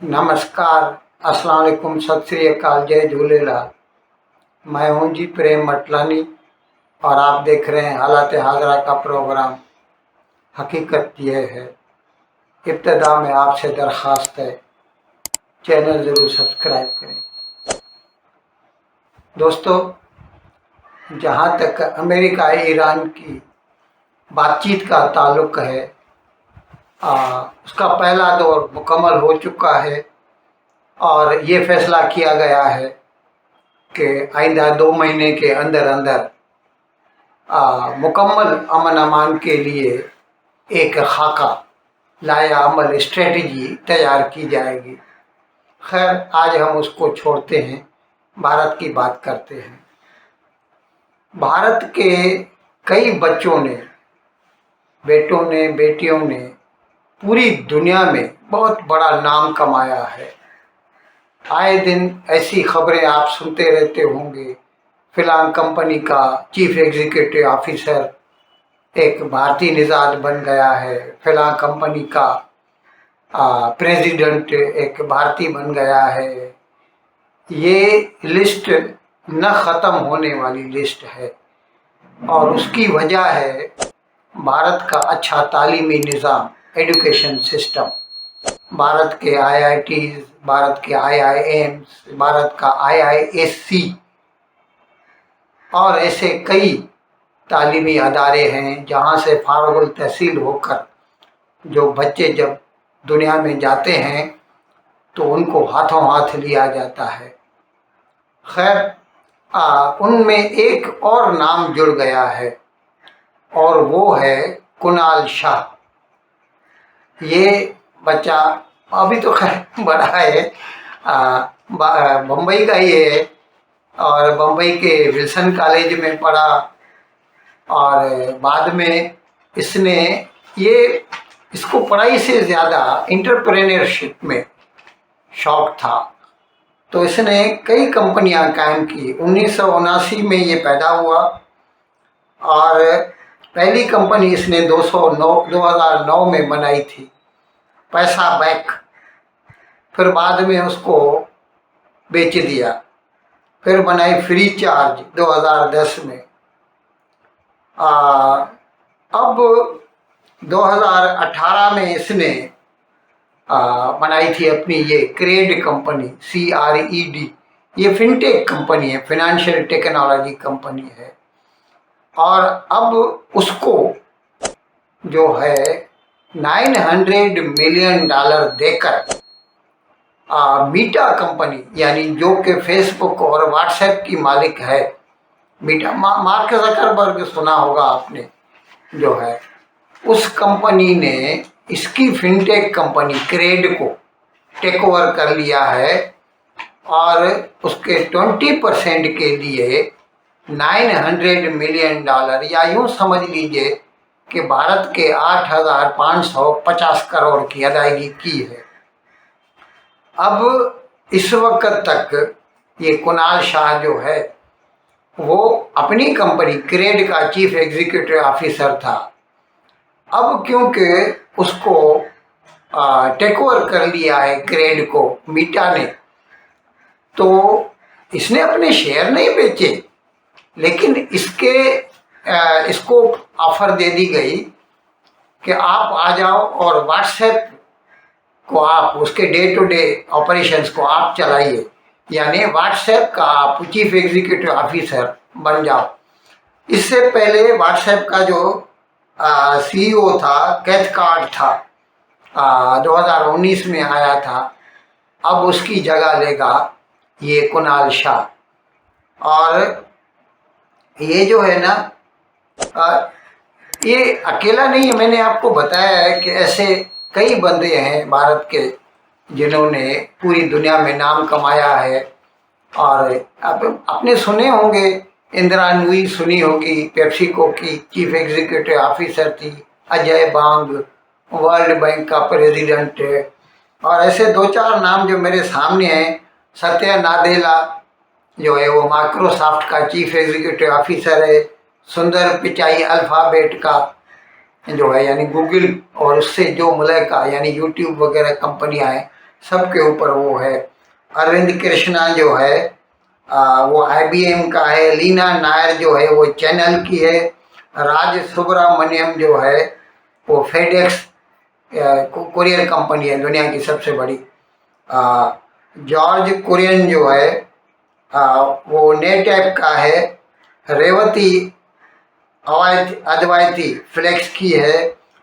नमस्कार, अस्सलाम वालेकुम, सत श्री अकाल, जय झूलेलाल। मैं हूं जी प्रेम मटलानी और आप देख रहे हैं हालात हाजरा का प्रोग्राम। हकीकत यह है, इब्तिदा में आपसे दरख्वास्त है, चैनल ज़रूर सब्सक्राइब करें। दोस्तों, जहां तक अमेरिका ईरान की बातचीत का ताल्लुक़ है, उसका पहला दौर मुकम्मल हो चुका है और ये फैसला किया गया है कि आइंदा 2 महीने के अंदर अंदर मुकम्मल अमन अमान के लिए एक खाका लाया अमल स्ट्रेटजी तैयार की जाएगी। खैर, आज हम उसको छोड़ते हैं, भारत की बात करते हैं। भारत के कई बच्चों ने, बेटों ने, बेटियों ने पूरी दुनिया में बहुत बड़ा नाम कमाया है। आए दिन ऐसी खबरें आप सुनते रहते होंगे। फिलहाल कंपनी का चीफ एग्जीक्यूटिव ऑफिसर एक भारतीय निजात बन गया है। फिलहाल कंपनी का प्रेसिडेंट एक भारतीय बन गया है। ये लिस्ट न ख़त्म होने वाली लिस्ट है और उसकी वजह है भारत का अच्छा तालीमी निज़ाम, एजुकेशन सिस्टम। भारत के IITs, भारत के IIMs, भारत का IISc और ऐसे कई तालीमी अदारे हैं जहाँ से फारुल तहसील होकर जो बच्चे जब दुनिया में जाते हैं तो उनको हाथों हाथ लिया जाता है। खैर, उनमें एक और नाम जुड़ गया है और वो है कुणाल शाह। ये बच्चा अभी तो खैर बड़ा है, बम्बई का ही है और बम्बई के विल्सन कॉलेज में पढ़ा और बाद में इसको पढ़ाई से ज़्यादा इंटरप्रेन्योरशिप में शौक था, तो इसने कई कंपनियां कायम की। 1979 में ये पैदा हुआ और पहली कंपनी इसने 2009 में बनाई थी, पैसा बैक। फिर बाद में उसको बेच दिया। फिर बनाई फ्री चार्ज 2010 में। अब 2018 में इसने बनाई थी अपनी ये क्रेड कंपनी, CRED। ये फिनटेक कंपनी है, फिनेंशियल टेक्नोलॉजी कंपनी है। और अब उसको जो है $900 मिलियन देकर मीटा कंपनी, यानी जो कि फेसबुक और व्हाट्सएप की मालिक है, मीटा, मार्क ज़करबर्ग सुना होगा आपने, जो है उस कंपनी ने इसकी फिनटेक कंपनी क्रेड को टेक ओवर कर लिया है और उसके 20% के लिए $900 मिलियन, या यूँ समझ लीजिए कि भारत के 8,550 करोड़ की अदायगी की है। अब इस वक्त तक ये कुणाल शाह जो है वो अपनी कंपनी क्रेड का चीफ एग्जीक्यूटिव ऑफिसर था। अब क्योंकि उसको टेक ओवर कर लिया है क्रेड को मीटा ने, तो इसने अपने शेयर नहीं बेचे, लेकिन इसको ऑफर दे दी गई कि आप आ जाओ और व्हाट्सएप को आप उसके डे टू डे ऑपरेशंस को आप चलाइए, यानी व्हाट्सएप का आप चीफ एग्जीक्यूटिव ऑफिसर बन जाओ। इससे पहले व्हाट्सएप का जो CEO था, कैथकार्ट था, 2019 में आया था। अब उसकी जगह लेगा ये कुणाल शाह। और ये जो है ना, ये अकेला नहीं है। मैंने आपको बताया है कि ऐसे कई बंदे हैं भारत के जिन्होंने पूरी दुनिया में नाम कमाया है। और अब आपने सुने होंगे, इंदिरा नूई सुनी होगी, पेप्सिको की चीफ एग्जीक्यूटिव ऑफिसर थी। अजय बांग वर्ल्ड बैंक का प्रेसिडेंट है। और ऐसे 2-4 नाम जो मेरे सामने हैं, सत्या नादेला जो है वो माइक्रोसॉफ्ट का चीफ एग्जीक्यूटिव ऑफिसर है। सुंदर पिचाई अल्फ़ाबेट का जो है, यानी गूगल और उससे जो मुल्क का, यानी यूट्यूब वगैरह कंपनियां हैं, सबके ऊपर वो है। अरविंद कृष्णा जो है वो IBM का है। लीना नायर जो है वो चैनल की है। राज सुब्रमण्यम जो है वो फेडेक्स कुरियर कंपनी है, दुनिया की सबसे बड़ी। जॉर्ज कुरियन जो है वो नेटऐप का है। रेवती अद्वैती फ्लेक्स की है।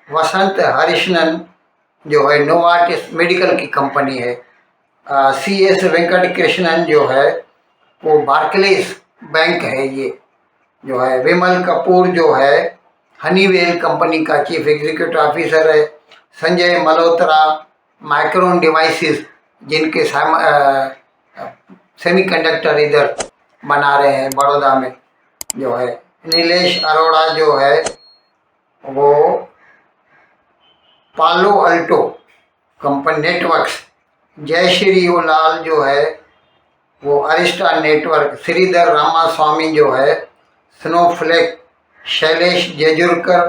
वसंत हरिशनन जो है नोवार्टिस मेडिकल की कंपनी है। CS वेंकट कृष्णन जो है वो बार्कलेस बैंक है ये जो है। विमल कपूर जो है हनीवेल कंपनी का चीफ एग्जीक्यूटिव ऑफिसर है। संजय मल्होत्रा माइक्रोन डिवाइसेस जिनके सेमीकंडक्टर इधर बना रहे हैं बड़ौदा में जो है। नीलेश अरोड़ा जो है वो Palo Alto company networks. Jayshree Lal जो है वो अरिस्टा नेटवर्क। श्रीधर रामास्वामी जो है Snowflake. Shailesh Jejurkar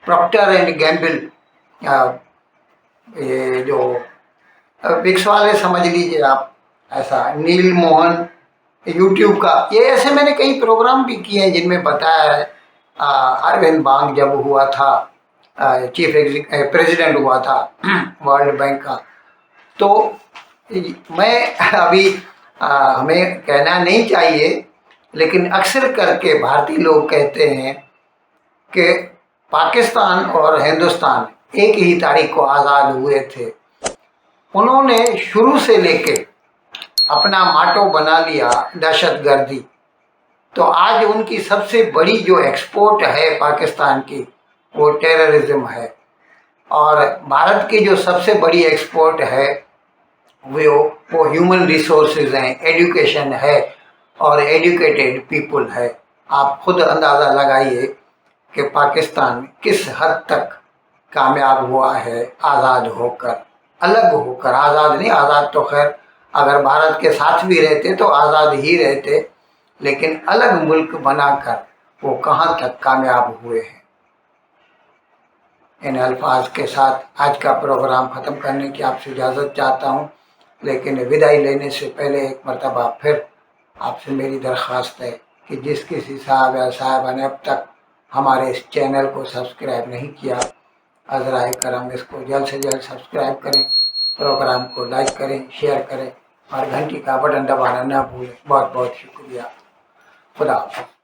Procter and Gamble, ये जो विक्स वाले समझ लीजिए आप ऐसा। नील मोहन यूट्यूब का, ये ऐसे मैंने कई प्रोग्राम भी किए हैं जिनमें बताया है। अरविंद बांग जब हुआ था चीफ प्रेसिडेंट हुआ था वर्ल्ड बैंक का, तो मैं अभी हमें कहना नहीं चाहिए, लेकिन अक्सर करके भारतीय लोग कहते हैं कि पाकिस्तान और हिंदुस्तान एक ही तारीख को आज़ाद हुए थे। उन्होंने शुरू से लेके अपना माटो बना लिया दहशतगर्दी। तो आज उनकी सबसे बड़ी जो एक्सपोर्ट है पाकिस्तान की वो टेररिज्म है। और भारत की जो सबसे बड़ी एक्सपोर्ट है वो ह्यूमन रिसोर्सेज हैं, एजुकेशन है और एजुकेटेड पीपल है। आप खुद अंदाज़ा लगाइए कि पाकिस्तान किस हद तक कामयाब हुआ है आज़ाद होकर, अलग होकर। आज़ाद नहीं, आज़ाद तो खैर अगर भारत के साथ भी रहते तो आज़ाद ही रहते, लेकिन अलग मुल्क बनाकर वो कहाँ तक कामयाब हुए हैं। इन अल्फाज के साथ आज का प्रोग्राम ख़त्म करने की आपसे इजाज़त चाहता हूँ, लेकिन विदाई लेने से पहले एक मरतबा फिर आपसे मेरी दरख्वास्त है कि जिस किसी साहब या साहबा ने अब तक हमारे इस चैनल को सब्सक्राइब नहीं किया, अज़राए करम इसको जल्द से जल्द सब्सक्राइब करें, प्रोग्राम को लाइक करें, शेयर करें और घंटी का बटन दबाना ना भूलें। बहुत बहुत शुक्रिया। खुदा हाफ़िज़।